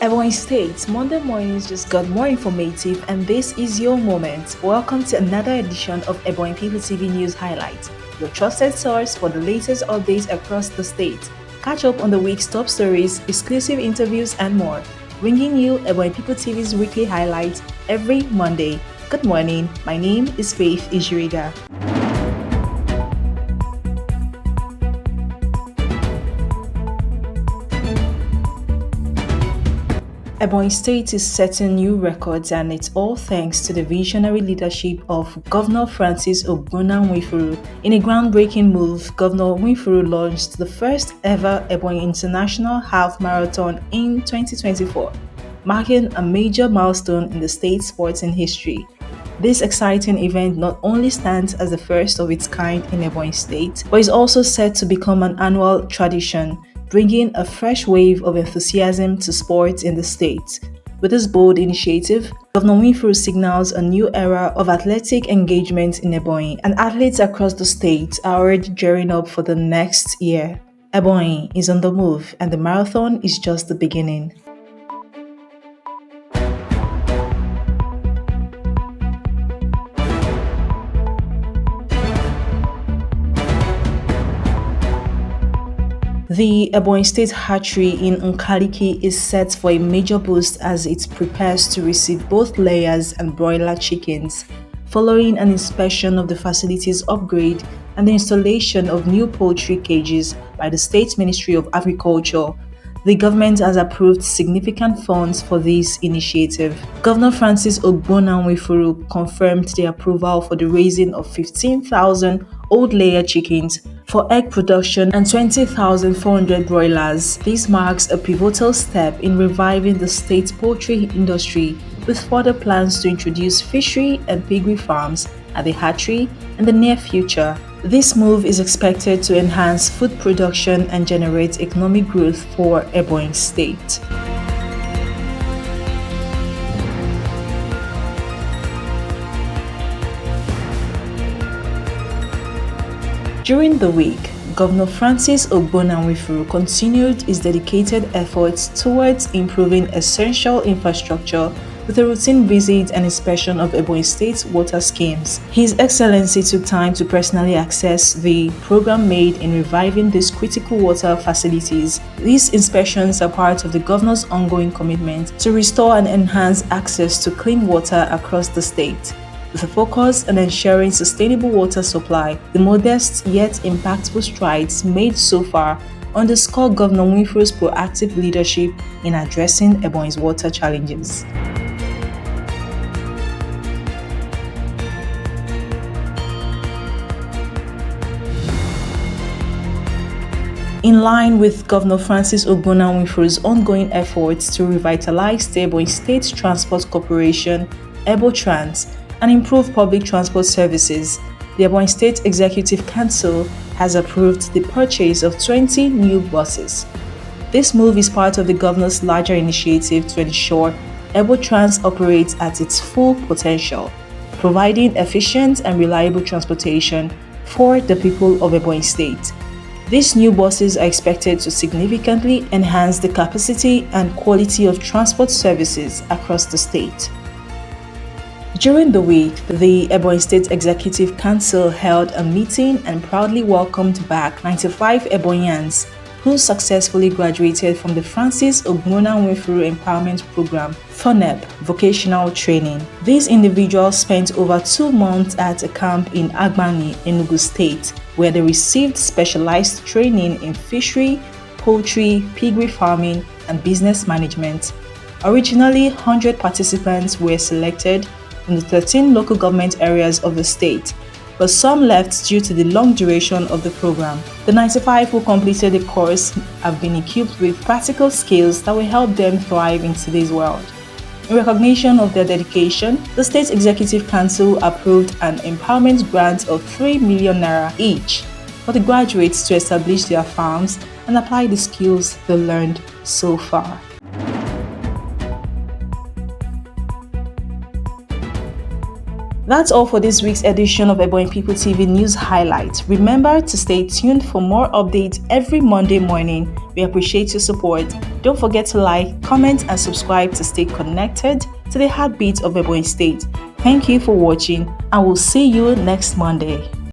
Ebonyi State, Monday mornings just got more informative, and this is your moment. Welcome to another edition of Ebonyi People TV News Highlights, your trusted source for the latest updates across the state. Catch up on the week's top stories, exclusive interviews, and more. Bringing you Ebonyi People TV's weekly highlights every Monday. Good morning, my name is Faith Ishiriga. Ebonyi State is setting new records, and it's all thanks to the visionary leadership of Governor Francis Ogbonna-Nwifuru. In a groundbreaking move, Governor Nwifuru launched the first ever Ebonyi International Half Marathon in 2024, marking a major milestone in the state's sporting history. This exciting event not only stands as the first of its kind in Ebonyi State, but is also set to become an annual tradition, bringing a fresh wave of enthusiasm to sports in the state. With this bold initiative, Governor Nwifuru signals a new era of athletic engagement in Ebonyi, and athletes across the state are already gearing up for the next year. Ebonyi is on the move, and the marathon is just the beginning. The Ebonyi State Hatchery in Nkaliki is set for a major boost as it prepares to receive both layers and broiler chickens, following an inspection of the facility's upgrade and the installation of new poultry cages by the State Ministry of Agriculture. The government has approved significant funds for this initiative. Governor Francis Ogbonna-Nwifuru confirmed the approval for the raising of 15,000 old layer chickens for egg production and 20,400 broilers. This marks a pivotal step in reviving the state's poultry industry, with further plans to introduce fishery and piggery farms at the hatchery in the near future. This move is expected to enhance food production and generate economic growth for Ebonyi State. During the week, Governor Francis Ogbonna-Nwifuru continued his dedicated efforts towards improving essential infrastructure with a routine visit and inspection of Ebonyi State's water schemes. His Excellency took time to personally assess the program made in reviving these critical water facilities. These inspections are part of the Governor's ongoing commitment to restore and enhance access to clean water across the state. With a focus on ensuring sustainable water supply, the modest yet impactful strides made so far underscore Governor Nwifuru's proactive leadership in addressing Ebonyi's water challenges. In line with Governor Francis Ogbonna-Nwifuru's ongoing efforts to revitalize the Ebonyi State Transport Corporation, EBOTRANS, and improve public transport services, the Ebonyi State Executive Council has approved the purchase of 20 new buses. This move is part of the Governor's larger initiative to ensure EBOTRANS operates at its full potential, providing efficient and reliable transportation for the people of Ebonyi State. These new buses are expected to significantly enhance the capacity and quality of transport services across the state. During the week, the Ebonyi State Executive Council held a meeting and proudly welcomed back 95 Ebonyans who successfully graduated from the Francis Ogbonna-Nwifuru Empowerment Program, FONEP, vocational training. These individuals spent over 2 months at a camp in Ebonyi, Enugu State, where they received specialized training in fishery, poultry, piggery farming, and business management. Originally, 100 participants were selected from the 13 local government areas of the state, but some left due to the long duration of the program. The 95 who completed the course have been equipped with practical skills that will help them thrive in today's world. In recognition of their dedication, the State Executive Council approved an empowerment grant of 3 million naira each for the graduates to establish their farms and apply the skills they learned so far. That's all for this week's edition of Ebonyi People TV News Highlights. Remember to stay tuned for more updates every Monday morning. We appreciate your support. Don't forget to like, comment, and subscribe to stay connected to the heartbeat of Ebonyi State. Thank you for watching, and we'll see you next Monday.